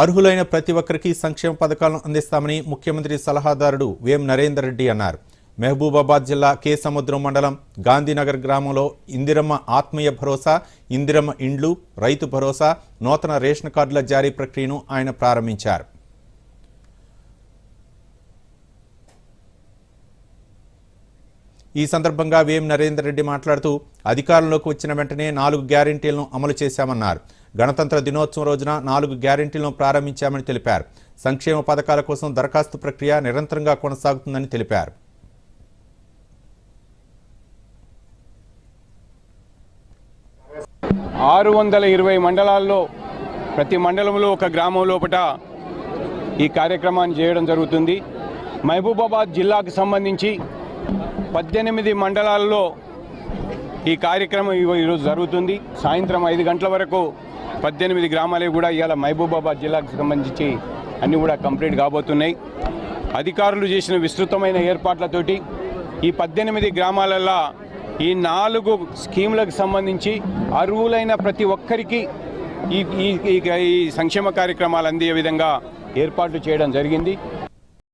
అర్హులైన ప్రతి ఒక్కరికి సంక్షేమ పథకాలను అందిస్తామని ముఖ్యమంత్రి సలహాదారుడు వేం నరేందర్ రెడ్డి అన్నారు. మహబూబాబాద్ జిల్లా కే సముద్రం మండలం గాంధీనగర్ గ్రామంలో ఇందిరమ్మ ఆత్మీయ భరోసా, ఇందిరమ్మ ఇండ్లు, రైతు భరోసా, నూతన రేషన్ కార్డుల జారీ ప్రక్రియను ఆయన ప్రారంభించారు. ఈ సందర్భంగా వేం నరేందర్ రెడ్డి మాట్లాడుతూ అధికారంలోకి వచ్చిన వెంటనే 4 గ్యారెంటీలను అమలు చేశామన్నారు. గణతంత్ర దినోత్సవం రోజున 4 గ్యారెంటీలను ప్రారంభించామని తెలిపారు. సంక్షేమ పథకాల కోసం దరఖాస్తు ప్రక్రియ నిరంతరంగా కొనసాగుతుందని తెలిపారు. ఆరు 620 మండలాల్లో ప్రతి మండలంలో ఒక గ్రామం లోపల ఈ కార్యక్రమాన్ని చేయడం జరుగుతుంది. మహబూబాబాద్ జిల్లాకు సంబంధించి 18 మండలాల్లో ఈ కార్యక్రమం ఈరోజు జరుగుతుంది. సాయంత్రం 5 గంటల వరకు 18 గ్రామాలే కూడా ఇవాళ మహబూబాబాద్ జిల్లాకు సంబంధించి అన్నీ కూడా కంప్లీట్ కాబోతున్నాయి. అధికారులు చేసిన విస్తృతమైన ఏర్పాట్లతోటి ఈ 18 గ్రామాలలో ఈ 4 స్కీములకు సంబంధించి అర్హులైన ప్రతి ఒక్కరికి ఈ సంక్షేమ కార్యక్రమాలు అందే విధంగా ఏర్పాట్లు చేయడం జరిగింది.